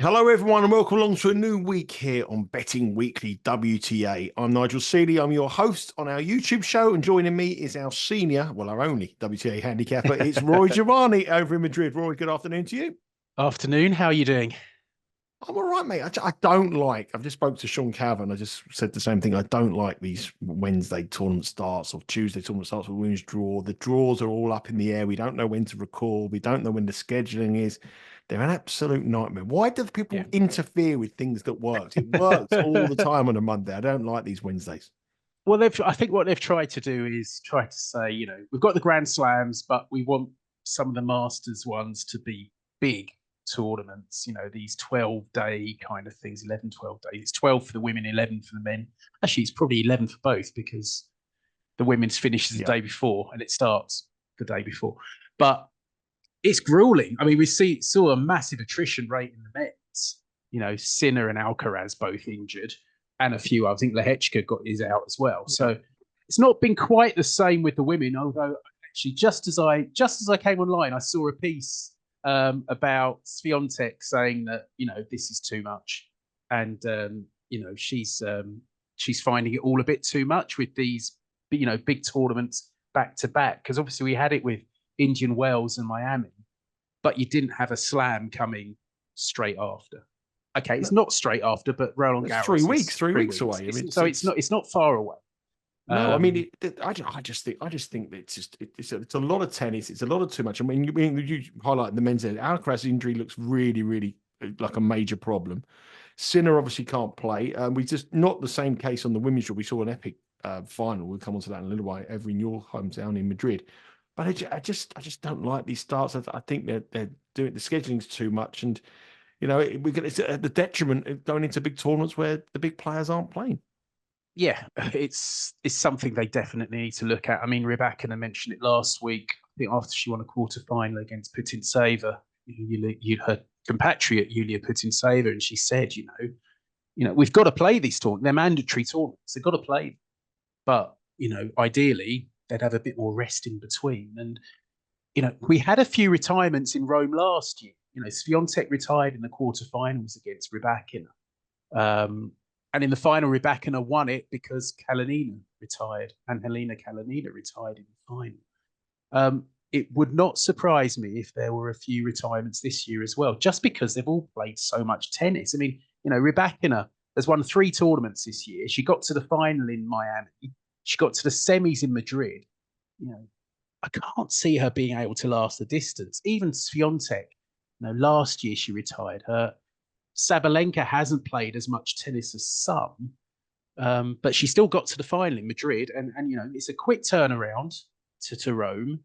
Hello, everyone, and welcome along to a new week here on Betting Weekly WTA. I'm Nigel Seeley. I'm your host on our YouTube show, and joining me is our senior, well, our only WTA handicapper. It's Rory Jiwani over in Madrid. Rory, good afternoon to you. Afternoon. How are you doing? I'm all right, mate. I don't like, I've just spoke to Sean Calvin. I just said the same thing. I don't like these Wednesday tournament starts or Tuesday tournament starts with women's draw. The draws are all up in the air. We don't know when to record. We don't know when the scheduling is. They're an absolute nightmare. Why do people Yeah. interfere with things that works? It works all the time on a Monday. I don't like these Wednesdays. Well, I think what they've tried to do is try to say, we've got the Grand Slams, but we want some of the Masters ones to be big tournaments, these 12-day kind of things, 11, 12 days. It's 12 for the women, 11 for the men. Actually, it's probably 11 for both because the women's finishes the day before and it starts the day before. But it's grueling. I mean, we saw a massive attrition rate in the men's. Sinner and Alcaraz both injured, and a few. I think Lehechka is out as well. So it's not been quite the same with the women. Although actually, just as I came online, I saw a piece about Swiatek saying that this is too much, and she's finding it all a bit too much with these big tournaments back to back, because obviously we had it with Indian Wells and Miami, but you didn't have a slam coming straight after. Okay, it's not straight after, but Roland Garros 3 weeks, 3 weeks away. I mean, so it's not far away. No, I mean, I just think that it's a lot of tennis. It's a lot of too much. I mean, you highlight the men's end. Alcaraz injury looks really, really like a major problem. Sinner obviously can't play. We just not the same case on the women's tour. We saw an epic final. We'll come on to that in a little while. Over in your hometown in Madrid. But I just don't like these starts. I think they're doing the scheduling's too much, and it's at the detriment of going into big tournaments where the big players aren't playing. Yeah, it's something they definitely need to look at. I mean, Rybakina mentioned it last week. I think after she won a quarter final against Putintseva, her compatriot Yulia Putintseva, and she said, we've got to play these tournaments. They're mandatory tournaments. They've got to play, but ideally they'd have a bit more rest in between. And we had a few retirements in Rome last year. Swiatek retired in the quarterfinals against Rybakina. And in the final, Rybakina won it because Kalinina retired, and Helena Kalinina retired in the final. It would not surprise me if there were a few retirements this year as well, just because they've all played so much tennis. I mean, Rybakina has won 3 tournaments this year. She got to the final in Miami. She got to the semis in Madrid. I can't see her being able to last the distance. Even Swiatek, last year she retired. Sabalenka hasn't played as much tennis as some, but she still got to the final in Madrid. And it's a quick turnaround to Rome.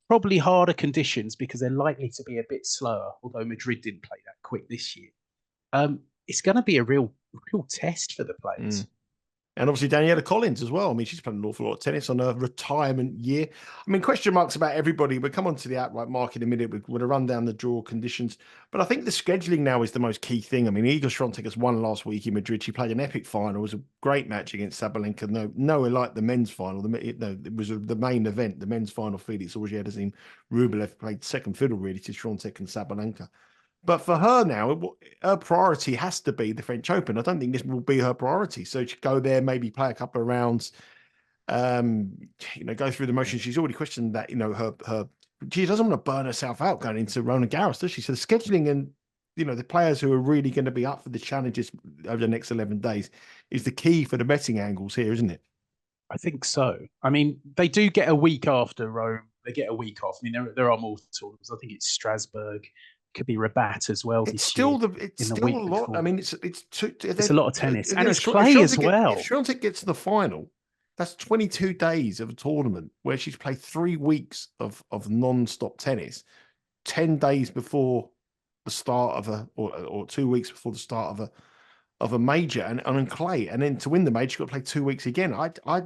Probably harder conditions because they're likely to be a bit slower, although Madrid didn't play that quick this year. It's going to be a real test for the players. And obviously Daniela Collins as well. I mean, she's played an awful lot of tennis on her retirement year. I mean, question marks about everybody. We'll come on to the outright market in a minute. We're going to run down the draw conditions. But I think the scheduling now is the most key thing. I mean, Iga Swiatek has won last week in Madrid. She played an epic final. It was a great match against Sabalenka. Nowhere like the men's final. It was the main event, the men's final. Felix Auger-Aliassime Rublev played second fiddle, really, to Swiatek and Sabalenka. But for her now, her priority has to be the French Open. I don't think this will be her priority. So she go there, maybe play a couple of rounds, go through the motions. She's already questioned that, she doesn't want to burn herself out going into Roland Garros, does she? So the scheduling and, the players who are really going to be up for the challenges over the next 11 days is the key for the betting angles here, isn't it? I think so. I mean, they do get a week after Rome. They get a week off. I mean, there are more tournaments. I think it's Strasbourg. Could be Rabat as well. It's still a lot. Before. I mean, it's a lot of tennis, and it's clay as well. If Swiatek gets to the final, that's 22 days of a tournament where she's played 3 weeks of non-stop tennis, 10 days before the start of or 2 weeks before the start of a major, and on clay, and then to win the major, she's got to play 2 weeks again. I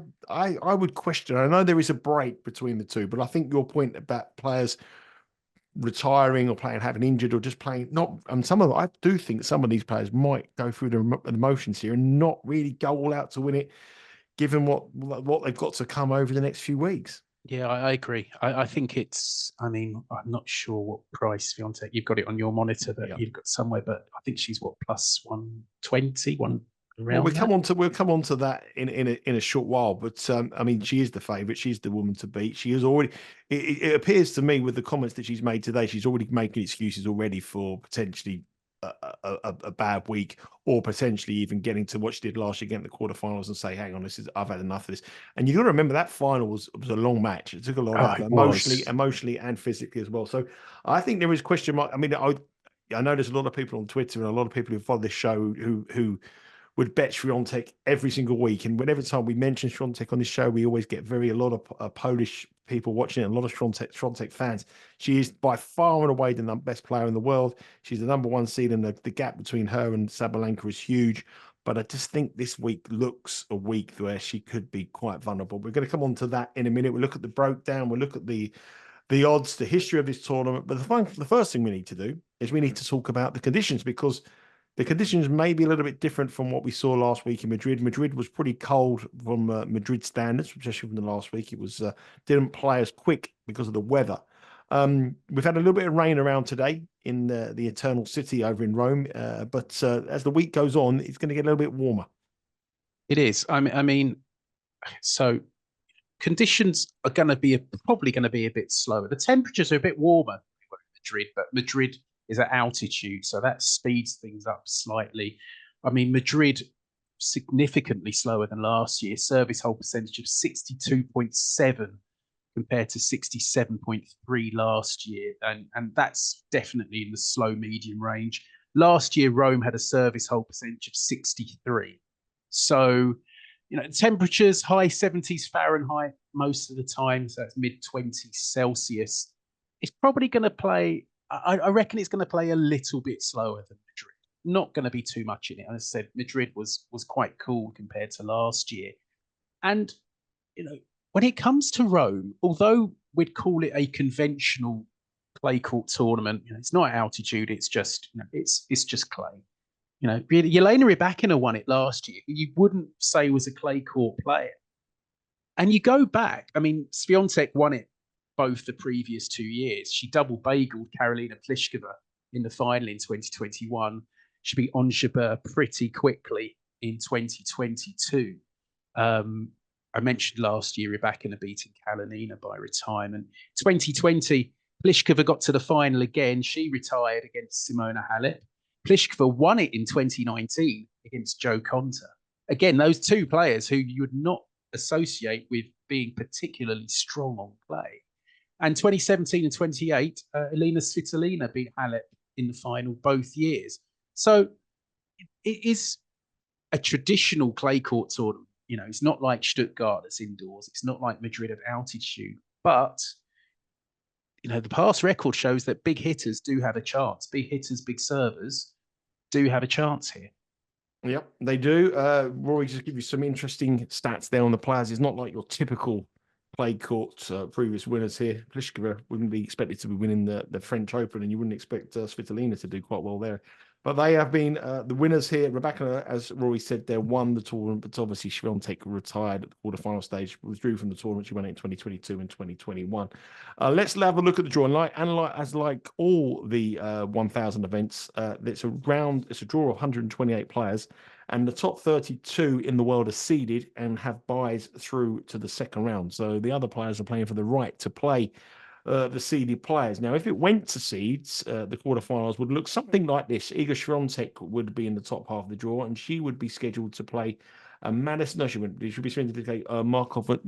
would question. I know there is a break between the two, but I think your point about players retiring or playing, having injured, or just playing I do think some of these players might go through the emotions here and not really go all out to win it, given what they've got to come over the next few weeks. Yeah, I agree. I think it's, I mean, I'm not sure what price Swiatek, you've got it on your monitor that Yeah. you've got somewhere, but I think she's what, plus 120, one Well, around that. we'll come on to that in a short while. But I mean, she is the favourite. She's the woman to beat. She is already. It appears to me with the comments that she's made today, she's already making excuses already for potentially a bad week, or potentially even getting to what she did last year, getting the quarterfinals and say, "Hang on, I've had enough of this." And you got to remember that final was a long match. It took a lot Oh, out of it her, was. emotionally and physically as well. So I think there is question mark. I mean, I know there's a lot of people on Twitter and a lot of people who follow this show who would bet Swiatek every single week. And whenever time we mention Swiatek on this show, we always get a lot of Polish people watching it, a lot of Swiatek fans. She is by far and away the best player in the world. She's the number one seed, and the gap between her and Sabalenka is huge. But I just think this week looks a week where she could be quite vulnerable. We're going to come on to that in a minute. We'll look at the breakdown. We'll look at the odds, the history of this tournament. But the first thing we need to do is we need to talk about the conditions, because the conditions may be a little bit different from what we saw last week in Madrid. Madrid was pretty cold from Madrid standards, especially from the last week. It was didn't play as quick because of the weather. We've had a little bit of rain around today in the Eternal City over in Rome, but as the week goes on, it's going to get a little bit warmer. It is. I mean, so conditions are going to be probably going to be a bit slower. The temperatures are a bit warmer in Madrid, but Madrid is at altitude, so that speeds things up slightly. I mean, Madrid significantly slower than last year. Service hold percentage of 62.7 compared to 67.3 last year, and that's definitely in the slow medium range. Last year, Rome had a service hold percentage of 63. So, temperatures high 70s Fahrenheit most of the time, so that's mid 20s Celsius. It's probably going to play. I reckon it's going to play a little bit slower than Madrid. Not going to be too much in it. As I said, Madrid was quite cool compared to last year. And when it comes to Rome, although we'd call it a conventional clay court tournament, it's not altitude. It's just it's just clay. Elena Rybakina won it last year. You wouldn't say was a clay court player. And you go back, I mean, Swiatek won it both the previous 2 years. She double bageled Karolina Pliskova in the final in 2021. She beat Ons pretty quickly in 2022. I mentioned last year Rybakina beating Karolina by retirement. 2020, Pliskova got to the final again. She retired against Simona Halep. Pliskova won it in 2019 against Jo Konta. Again, those two players who you would not associate with being particularly strong on clay. And 2017 and 28, Elena Svitolina beat Halep in the final both years. So it is a traditional clay court tournament. It's not like Stuttgart that's indoors. It's not like Madrid at altitude. But, the past record shows that big hitters do have a chance. Big hitters, big servers do have a chance here. Yep, they do. Rory, just give you some interesting stats there on the players. It's not like your typical clay court previous winners here. Pliskova wouldn't be expected to be winning the French Open, and you wouldn't expect Svitolina to do quite well there. But they have been the winners here. Rybakina, as Rory said, they won the tournament, but obviously Swiatek retired at the quarterfinal stage, withdrew from the tournament. She went in 2022 and 2021. Let's have a look at the draw. And like all the 1,000 events, it's a draw of 128 players, and the top 32 in the world are seeded and have buys through to the second round. So the other players are playing for the right to play the seeded players. Now, if it went to seeds, the quarterfinals would look something like this. Iga Swiatek would be in the top half of the draw, and she would be scheduled to play Madison. No, she should be scheduled to play Marketa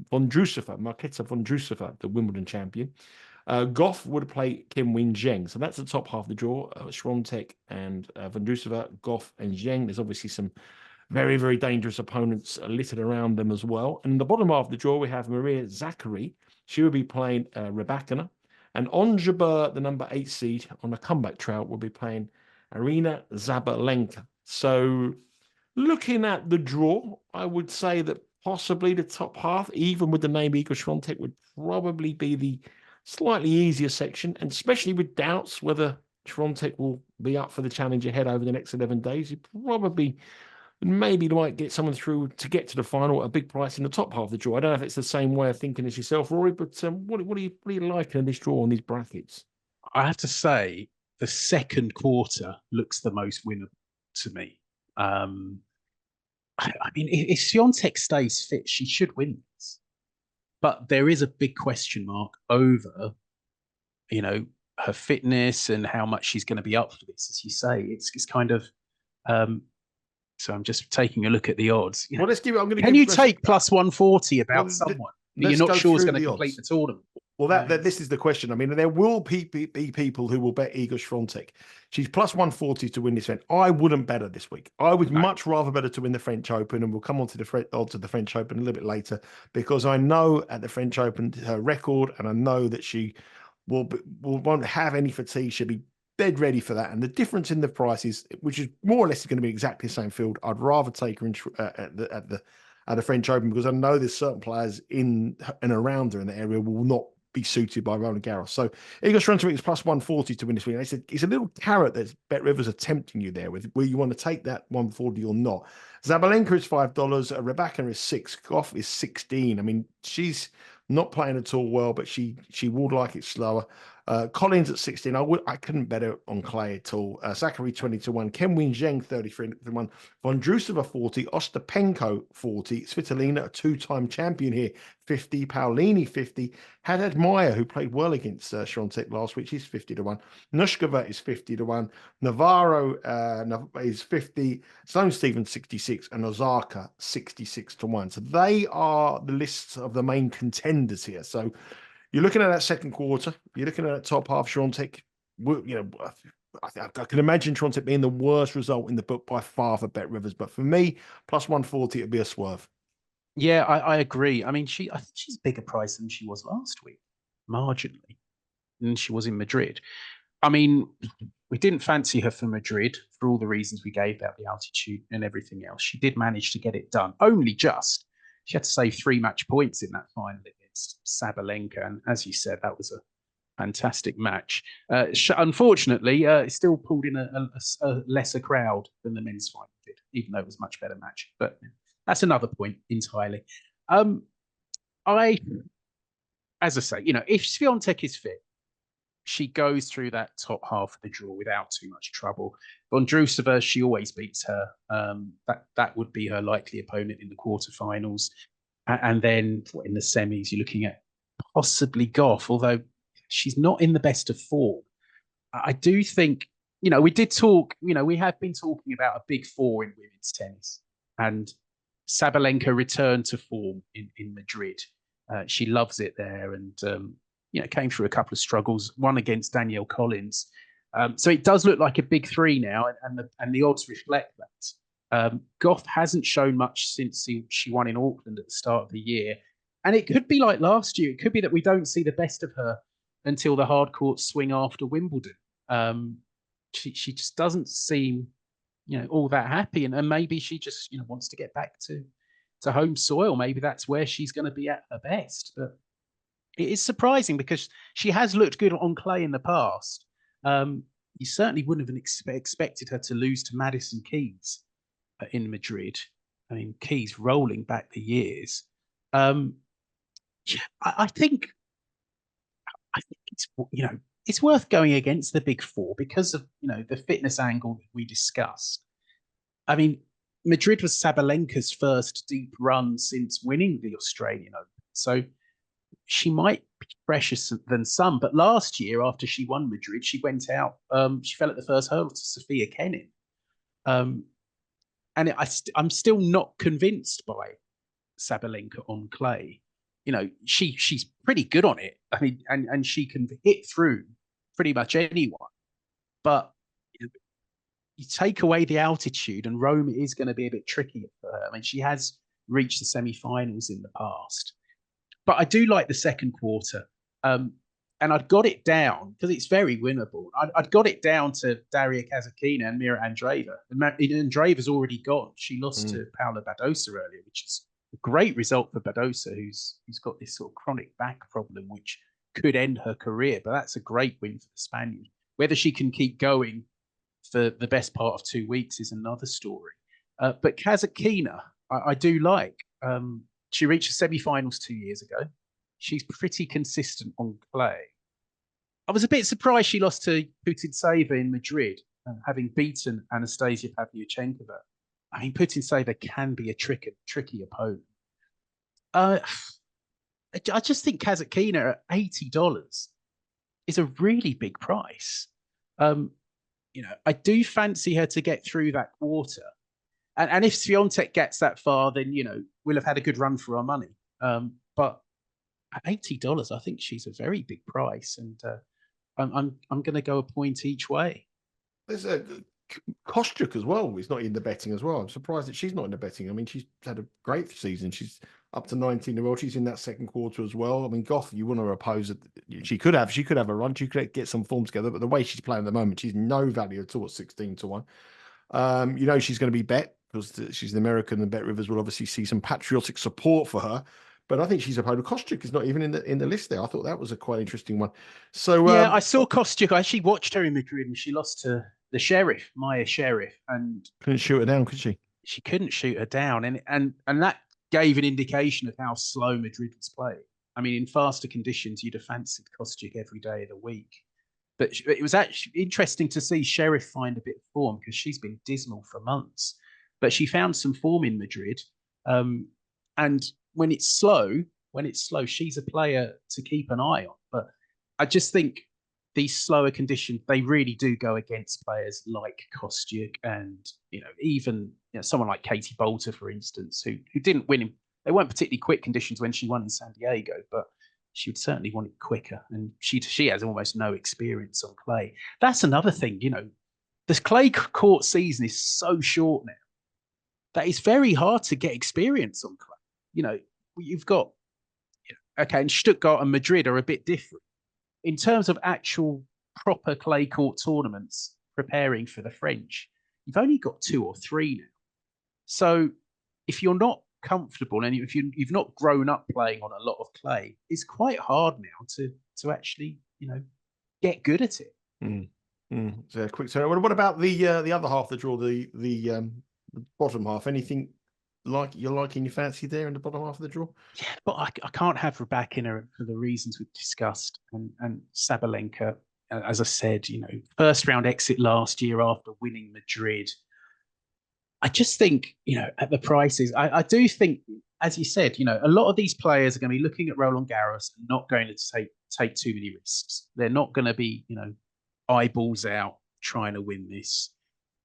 Vondrousova, the Wimbledon champion. Gauff would play Kim Win Zheng. So that's the top half of the draw. Swiatek and Vondrousova, Gauff and Zheng. There's obviously some very, very dangerous opponents littered around them as well. And in the bottom half of the draw, we have Maria Zachary. She will be playing Rybakina. And Ons, the number 8 seed on a comeback trail, will be playing Aryna Sabalenka. So looking at the draw, I would say that possibly the top half, even with the name Iga Swiatek, would probably be the slightly easier section, and especially with doubts whether Swiatek will be up for the challenge ahead over the next 11 days. You probably And maybe they might get someone through to get to the final at a big price in the top half of the draw. I don't know if it's the same way of thinking as yourself, Rory, but what are you liking in this draw on these brackets? I have to say, the second quarter looks the most winnable to me. I mean, if Swiatek stays fit, she should win this. But there is a big question mark over, her fitness and how much she's going to be up for this. As you say, it's kind of. So I'm just taking a look at the odds. Well, let's give it. Can you take plus 140 about someone that you're not sure is going to complete the tournament? Well, this is the question. I mean, there will be people who will bet Iga Swiatek. She's plus 140 to win this event. I wouldn't bet her this week. I would much rather bet her to win the French Open, and we'll come on to the odds of the French Open a little bit later, because I know at the French Open her record, and I know that she won't have any fatigue. She'll be dead ready for that. And the difference in the prices, which is more or less going to be exactly the same field, I'd rather take her at the French Open, because I know there's certain players in and around her in the area will not be suited by Roland Garros. So Iga Swiatek is plus 140 to win this week. It's a little carrot that BetRivers are tempting you there with, where you want to take that 140 or not. Sabalenka is $5, Rybakina is $6, Gauff is 16. I mean, she's not playing at all well, but she would like it slower. Collins at 16. I couldn't bet her on clay at all. Zachary 20-1. Ken Wing-Zheng 33-1. Vondrousova 40. Ostapenko 40. Svitolina, a two-time champion here, 50. Paolini 50. Haddad Meyer, who played well against Swiatek last week, she's 50-1. Nushkova is 50-1. Navarro is 50. Sloane Stephens 66, and Osaka 66-1. So they are the lists of the main contenders here. So you're looking at that second quarter. You're looking at that top half. Swiatek, I can imagine Swiatek being the worst result in the book by far for BetRivers. But for me, plus 140, it'd be a swerve. Yeah, I agree. I mean, I think she's a bigger price than she was last week, marginally, than she was in Madrid. I mean, we didn't fancy her for Madrid for all the reasons we gave about the altitude and everything else. She did manage to get it done, only just. She had to save 3 match points in that final against Sabalenka, and as you said, that was a fantastic match. Unfortunately, it still pulled in a lesser crowd than the men's final did, even though it was a much better match. But that's another point entirely. As I say, if Swiatek is fit, she goes through that top half of the draw without too much trouble. Vondrousova, she always beats her. That would be her likely opponent in the quarterfinals. And then in the semis, you're looking at possibly Gauff, although she's not in the best of form. I do think, we did talk, we have been talking about a big four in women's tennis. And Sabalenka returned to form in Madrid. She loves it there, and came through a couple of struggles, one against Danielle Collins. So it does look like a big three now, and the odds reflect that. Gauff hasn't shown much since she won in Auckland at the start of the year. And it could be like last year. It could be that we don't see the best of her until the hard court swing after Wimbledon. She just doesn't seem, all that happy. And maybe she just, wants to get back to home soil. Maybe that's where she's going to be at her best. But it is surprising because she has looked good on clay in the past. You certainly wouldn't have expected her to lose to Madison Keys in Madrid. I mean, Keys rolling back the years. I think it's it's worth going against the big four because of the fitness angle that we discussed. I mean, Madrid was Sabalenka's first deep run since winning the Australian Open, so she might be fresher than some. But last year, after she won Madrid, she went out. She fell at the first hurdle to Sofia Kenin, and I'm still not convinced by Sabalenka on clay. She's pretty good on it. I mean, and she can hit through pretty much anyone. But you take away the altitude, and Rome is going to be a bit tricky for her. I mean, she has reached the semi-finals in the past. But I do like the second quarter. And I'd got it down, because it's very winnable. I'd got it down to Daria Kasatkina and Mira Andreeva. And Andreeva's already gone. She lost to Paula Badosa earlier, which is a great result for Badosa, who's got this sort of chronic back problem, which could end her career. But that's a great win for the Spaniard. Whether she can keep going for the best part of 2 weeks is another story. But Kazakina, I do like. She reached the semi-finals 2 years ago. She's pretty consistent on clay. I was a bit surprised she lost to Putintseva in Madrid, having beaten Anastasia Pavlyuchenkova. I mean, Putintseva can be a tricky opponent. I just think Kazakina at $80 is a really big price. I do fancy her to get through that quarter. And if Swiatek gets that far, then, we'll have had a good run for our money. But at $80, I think she's a very big price. And I'm going to go a point each way. There's a Kostyuk as well. He's not in the betting as well. I'm surprised that she's not in the betting. I mean, she's had a great season. She's up to 19 in a row. She's in that second quarter as well. I mean, Gauff, you want to oppose it. She could have a run. She could get some form together. But the way she's playing at the moment, she's no value at all at 16-1. She's going to be bet because she's an American, and BetRivers will obviously see some patriotic support for her. But I think she's opponent. Kostyuk is not even in the list there. I thought that was a quite interesting one. So yeah, I saw Kostyuk. I actually watched her in Madrid, and she lost to the Sheriff, Maya Sheriff, and couldn't shoot her down, could she? She couldn't shoot her down, and that gave an indication of how slow Madrid was playing. I mean, in faster conditions, you'd have fancied Kostyuk every day of the week. But it was actually interesting to see Sheriff find a bit of form because she's been dismal for months. But she found some form in Madrid. And when it's slow, she's a player to keep an eye on. But I just think these slower conditions, they really do go against players like Kostyuk and, even someone like Katie Bolter, for instance, who didn't win. They weren't particularly quick conditions when she won in San Diego, but she would certainly want it quicker. And she has almost no experience on clay. That's another thing, this clay court season is so short now that it's very hard to get experience on clay. You've got, and Stuttgart and Madrid are a bit different. In terms of actual proper clay court tournaments preparing for the French, you've only got 2 or 3 now. So if you're not comfortable and if you've not grown up playing on a lot of clay, it's quite hard now to actually get good at it. So quick. So what about the other half of the draw, the bottom half? Anything you're liking your fancy there in the bottom half of the draw? Yeah, but I can't have Rybakina for the reasons we've discussed, and Sabalenka, as I said, first round exit last year after winning Madrid. I just think, at the prices, I do think, as you said, a lot of these players are going to be looking at Roland Garros and not going to take too many risks. They're not going to be, eyeballs out trying to win this.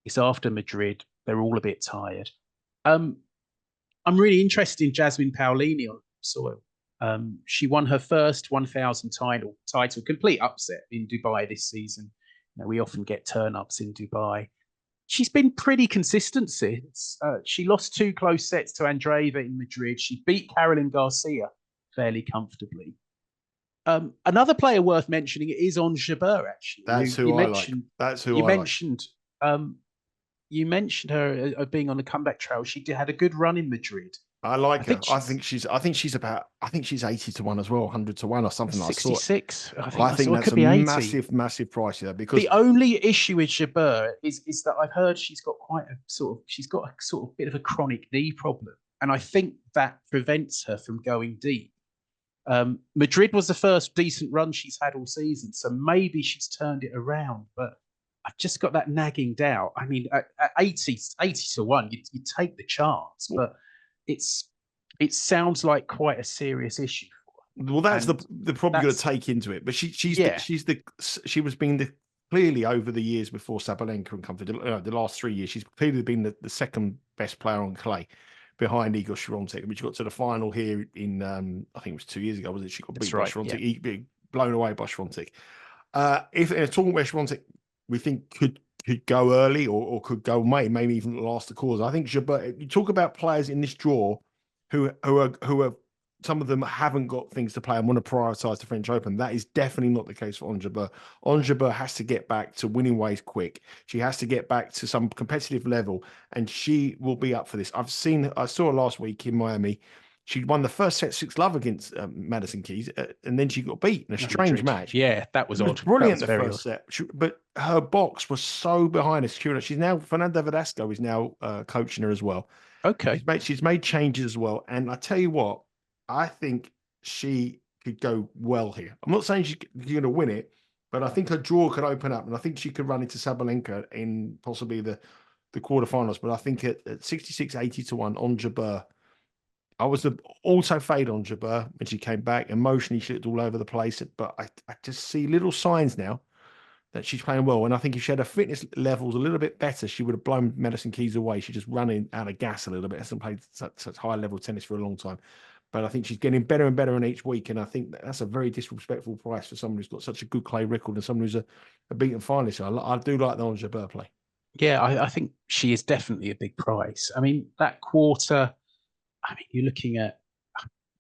It's after Madrid. They're all a bit tired. I'm really interested in Jasmine Paolini on soil. She won her first 1,000 title, complete upset in Dubai this season. We often get turn-ups in Dubai. She's been pretty consistent since. She lost 2 close sets to Andreeva in Madrid. She beat Caroline Garcia fairly comfortably. Another player worth mentioning is Ons Jabeur, actually. That's who I like. That's who you I mentioned. You mentioned her being on the comeback trail. She had a good run in Madrid. I like her. I think she's 80-1 as well, 100-1 or something like that. 66. I think that's a massive price there, because the only issue with Jabeur is that I've heard she's got a sort of bit of a chronic knee problem, and I think that prevents her from going deep. Madrid was the first decent run she's had all season, so maybe she's turned it around, but I've just got that nagging doubt. I mean, at 80-1, you take the chance, but it sounds like quite a serious issue for her. Well, that's the problem you've got to take into it. But she was being clearly over the years before Sabalenka and Comfort, the last 3 years, she's clearly been the second best player on clay behind Igor Swiatek. I mean, she got to the final here in I think it was 2 years ago, was it? She got beat by Swiatek, being blown away by Swiatek. If in a tournament where Swiatek we think could go early or could go maybe even last the cause. I think Jabeur, you talk about players in this draw who are some of them haven't got things to play and want to prioritise the French Open. That is definitely not the case for Ons Jabeur. Ons Jabeur has to get back to winning ways quick. She has to get back to some competitive level, and she will be up for this. I saw her last week in Miami. She won the first set 6-love against Madison Keys, and then she got beat in a strange Madrid. match. Yeah, that was It was odd. brilliant That was the very first odd. set, but her box was so behind her. She's now Fernanda Verdasco is now coaching her as well. Okay. She's made changes as well, and I tell you what, I think she could go well here. I'm not saying she's going to win it, but I think her draw could open up, and I think she could run into Sabalenka in possibly the quarterfinals. But I think at 66, 80 to 1 on Jabeur, I was also fade on Jabeur when she came back. Emotionally, she looked all over the place, but I just see little signs now that she's playing well. And I think if she had her fitness levels a little bit better, she would have blown Madison Keys away. She's just running out of gas a little bit. Hasn't played such high level tennis for a long time. But I think she's getting better and better in each week. And I think that's a very disrespectful price for someone who's got such a good clay record and someone who's a beaten finalist. So I do like the Jabeur play. Yeah, I think she is definitely a big price. I mean, that quarter, I mean, you're looking at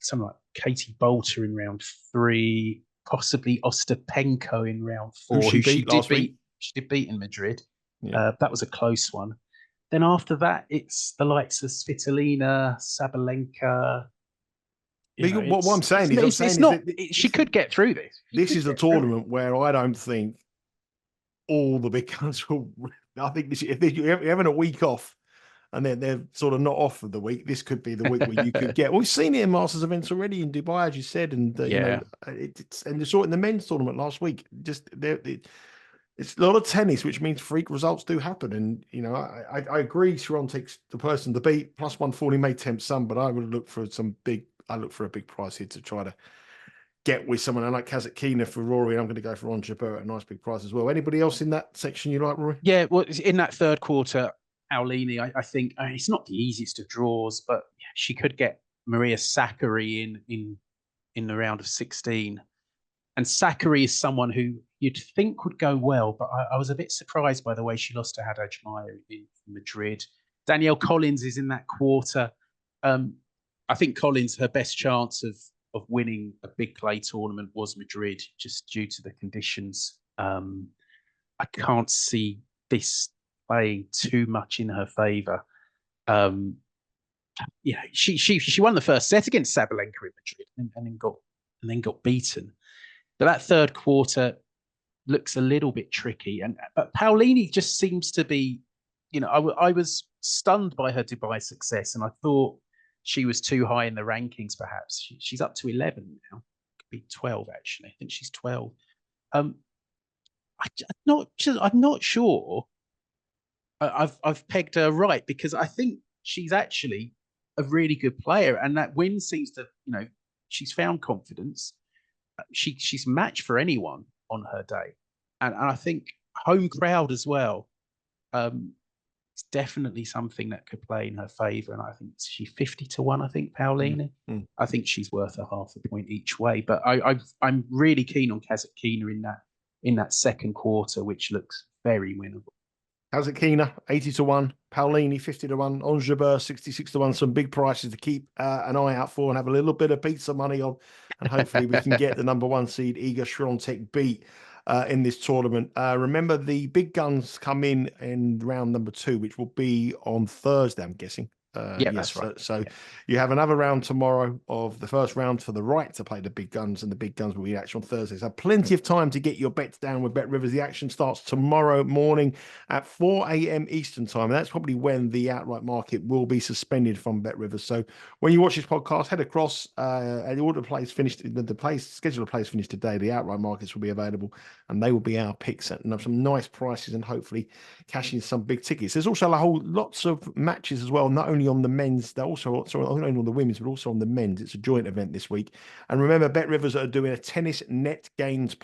someone like Katie Bolter in round 3, possibly Ostapenko in round 4, Who she beat last week. She did beat in Madrid. Yeah. That was a close one. Then after that, it's the likes of Svitolina, Sabalenka. What I'm saying is that she could get through this. This is a tournament where I don't think all the big guns will. I think if you're having a week off and they're sort of not off for the week, this could be the week where you could get. We've seen it in Masters events already in Dubai, as you said, and and you saw it in the men's tournament last week. Just it's a lot of tennis, which means freak results do happen. And I agree. Swiatek's the person to beat. Plus 140 may tempt some, but I would look for I look for a big price here to try to get with someone. I like Kasatkina for Rory, and I'm going to go for Jabeur at a nice big price as well. Anybody else in that section you like, Rory? Yeah, well, in that third quarter, Paolini, I think it's not the easiest of draws, but she could get Maria Sakkari in the round of 16. And Sakkari is someone who you'd think would go well, but I was a bit surprised by the way she lost to Haddad Maia in Madrid. Danielle Collins is in that quarter. I think Collins, her best chance of winning a big clay tournament was Madrid, just due to the conditions. I can't see this playing too much in her favour. She won the first set against Sabalenka in Madrid and then got beaten. But that third quarter looks a little bit tricky. But Paolini just seems to be, I was stunned by her Dubai success, and I thought she was too high in the rankings. Perhaps she's up to 11 now. Could be 12 actually. I think she's 12. I'm not sure. I've pegged her right, because I think she's actually a really good player, and that win seems to, she's found confidence. She's matched for anyone on her day, and I think home crowd as well. It's definitely something that could play in her favour, and I think she's 50 to 1. I think Paolini. I think she's worth a half a point each way, but I'm really keen on Kasatkina in that second quarter, which looks very winnable. Kasatkina 80 to 1, Paolini 50 to 1, Jabeur 66 to 1. Some big prices to keep an eye out for and have a little bit of pizza money on, and hopefully we can get the number 1 seed Iga Swiatek beat in this tournament. Remember, the big guns come in round number 2, which will be on Thursday, I'm guessing. Yes, that's right. So you have another round tomorrow of the first round for the right to play the big guns, and the big guns will be action on Thursday. So plenty of time to get your bets down with BetRivers. The action starts tomorrow morning at 4 a.m. Eastern time. And that's probably when the outright market will be suspended from BetRivers. So when you watch this podcast, head across. And the order plays finished. The schedule of plays finished today. The outright markets will be available, and they will be our picks and some nice prices, and hopefully cashing some big tickets. There's also lots of matches as well, not only on the men's, they're also not only on the women's, but also on the men's. It's a joint event this week. And remember, BetRivers are doing a tennis net gains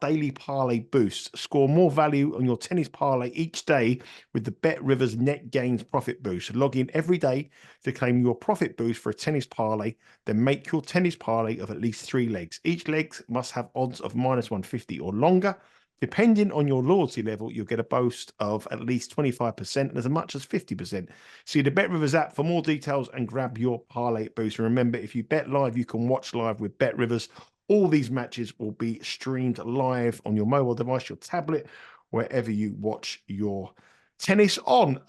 daily parlay boost. Score more value on your tennis parlay each day with the BetRivers net gains profit boost. Log in every day to claim your profit boost for a tennis parlay, then make your tennis parlay of at least 3 legs. Each leg must have odds of -150 or longer. Depending on your loyalty level, you'll get a boost of at least 25% and as much as 50%. See the BetRivers app for more details and grab your parlay boost. And remember, if you bet live, you can watch live with BetRivers. All these matches will be streamed live on your mobile device, your tablet, wherever you watch your tennis on.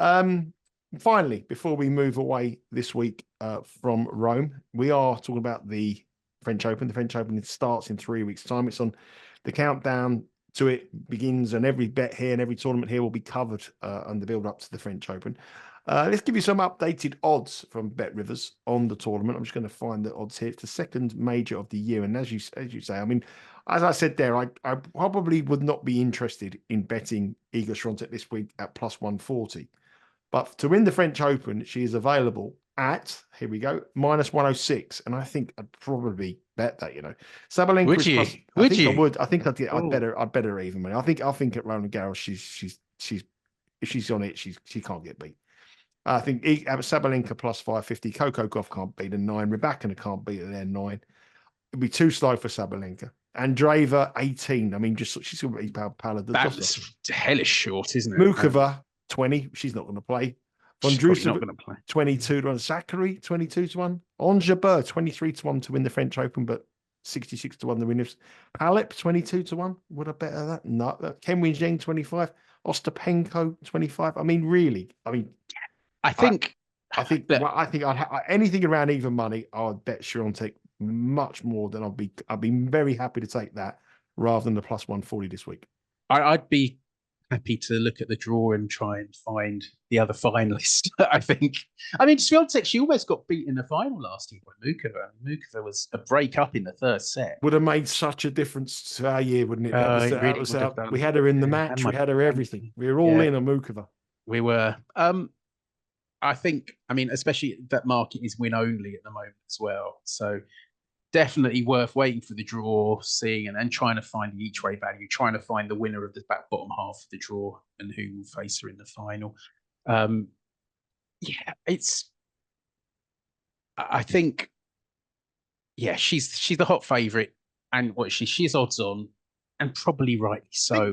finally, before we move away this week from Rome, we are talking about the French Open. The French Open starts in 3 weeks' time. It's on the countdown to it begins, and every bet here and every tournament here will be covered on the build up to the French Open. Let's give you some updated odds from BetRivers on the tournament. I'm just going to find the odds here. It's the second major of the year, and as you say, I mean, as I said there, I probably would not be interested in betting Iga Swiatek this week at plus 140. But to win the French Open, she is available at, here we go, minus 106. And I think I'd probably bet that, Sabalenka Would is you? plus. Would I think you? I would. I think I'd Oh. better even money. I think at Roland Garros, she's if she's on it, she can't get beat. I think Sabalenka plus 550, Coco Gauff can't beat a 9, Rybakina can't beat her there 9. It'd be too slow for Sabalenka. Andreeva 18. I mean, she's going to be Paladin. That's hellish short, isn't it? Mukova 20. She's not going to play. She's probably not going to play. 22 to 1. Zachary 22 to 1. Onjabeur 23 to 1 to win the French Open, but 66 to 1 the winners. Halep 22 to 1. Would I bet that? No. Kenwin Zheng 25. Ostapenko 25. I mean, really. I think anything around even money, I would bet Swiatek much more than I'd be very happy to take that rather than the plus 140 this week. I'd be happy to look at the draw and try and find the other finalist. I think. I mean, Swiatek, she almost got beat in the final last year by Mukova. Mukova was a break up in the third set. Would have made such a difference to our year, wouldn't it? It we had her in the match. We had her everything. We were all in on Mukova. We were. I think, especially that market is win only at the moment as well. So definitely worth waiting for the draw, seeing and trying to find the each way value, trying to find the winner of the bottom half of the draw and who will face her in the final. I think, she's the hot favourite, and she's odds on, and probably rightly so.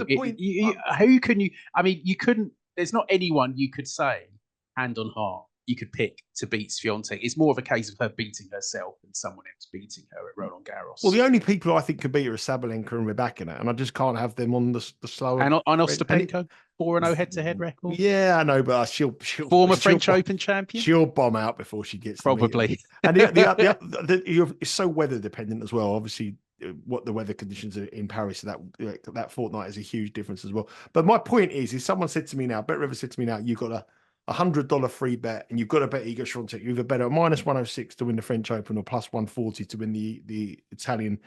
Who can you? You couldn't. There's not anyone you could say hand on heart you could pick to beat Swiatek. It's more of a case of her beating herself than someone else beating her at Roland Garros. Well, the only people I think could beat her are Sabalenka and Rybakina, and I just can't have them on the slower. And on Ostapenko, 4-0 head-to-head record. Yeah, I know, but she'll former French Open champion. She'll bomb out before she gets probably. And it's so weather dependent as well. Obviously, what the weather conditions are in Paris that fortnight is a huge difference as well. But my point is someone said to me now, BetRivers said to me now, you've got a $100 free bet, and you've got to bet Iga Swiatek. You either bet at minus 106 to win the French Open or plus 140 to win the Italian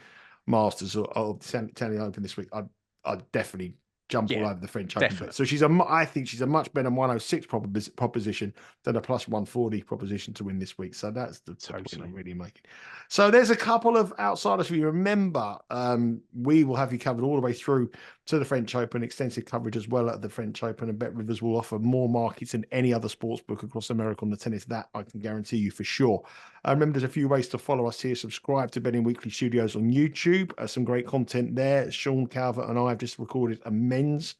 Masters or the Italian Open this week. I'd definitely jump all over the French Open bet. So I think she's a much better 106 proposition than a plus 140 proposition to win this week. So that's the point I'm really making. So there's a couple of outsiders for you. Remember, we will have you covered all the way through to the French Open, extensive coverage as well at the French Open, and BetRivers will offer more markets than any other sports book across America on the tennis. That I can guarantee you for sure. Remember, there's a few ways to follow us here. Subscribe to Betting Weekly Studios on YouTube. Some great content there. Sean Calvert and I have just recorded a men's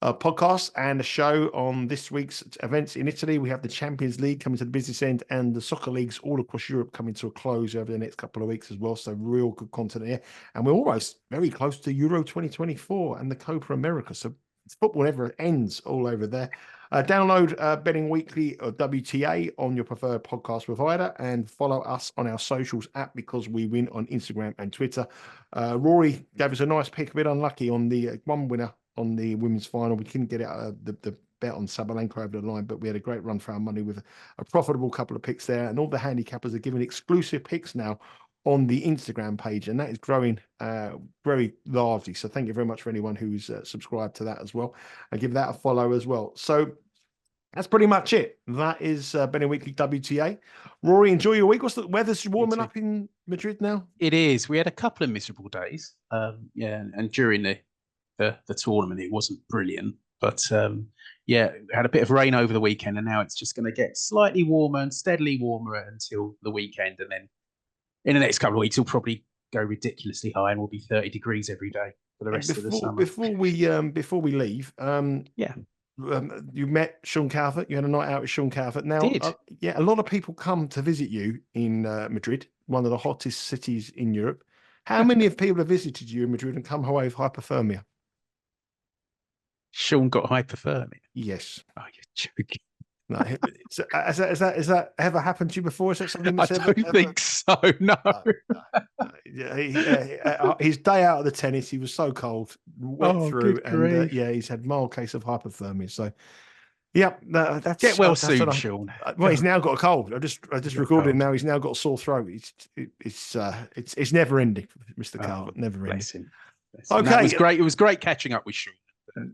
podcast and a show on this week's events in Italy. We have the Champions League coming to the business end and the soccer leagues all across Europe coming to a close over the next couple of weeks as well. So real good content here. And we're almost very close to Euro 2024 and the Copa America. So football never ends all over there. Download Betting Weekly or WTA on your preferred podcast provider and follow us on our socials at Because We Win on Instagram and Twitter. Rory gave us a nice pick, a bit unlucky on the one winner on the women's final. We couldn't get out the bet on Sabalenka over the line, but we had a great run for our money with a profitable couple of picks there. And all the handicappers are giving exclusive picks now on the Instagram page, and that is growing very largely. So thank you very much for anyone who's subscribed to that as well, and give that a follow as well. So that's pretty much it. That is Betting Weekly WTA. Rory, enjoy your week. What's the weather's warming up in Madrid now? It is. We had a couple of miserable days. And during the tournament, it wasn't brilliant. But we had a bit of rain over the weekend, and now it's just going to get slightly warmer and steadily warmer until the weekend, and then in the next couple of weeks, it'll probably go ridiculously high and will be 30 degrees every day for the rest of the summer. Before we leave, you met Sean Calvert. You had a night out with Sean Calvert. Now, a lot of people come to visit you in Madrid, one of the hottest cities in Europe. How many of people have visited you in Madrid and come away with hypothermia? Sean got hypothermia. Yes. Oh, you're joking. No, has that ever happened to you before? Is that something I that's don't think so. No. Yeah, his day out of the tennis, he was so cold, wet Oh, through, good and grief. yeah, he's had mild case of hypothermia. So, yeah, no, Get well that's soon, what Sean. well, he's now got a cold. I just He's got a recorded him cold. now. He's now got a sore throat. It's never ending, Mr. Oh, Calvert, never ending. bless him. Bless him. That Okay, was great. It was great catching up with Sean.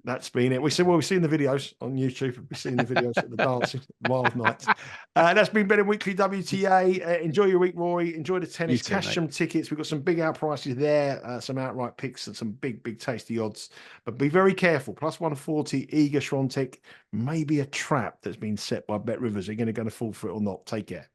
that's been it. We've seen the videos on YouTube. We've seen the videos of the dancing, wild nights. That's been Better Weekly WTA. Enjoy your week, Rory. Enjoy the You tennis. too, Cash mate. some tickets. We've got some big out prices there, some outright picks, and some big tasty odds. But be very careful. Plus 140, Iga Swiatek may be a trap that's been set by BetRivers. Are you going to fall for it or not? Take care.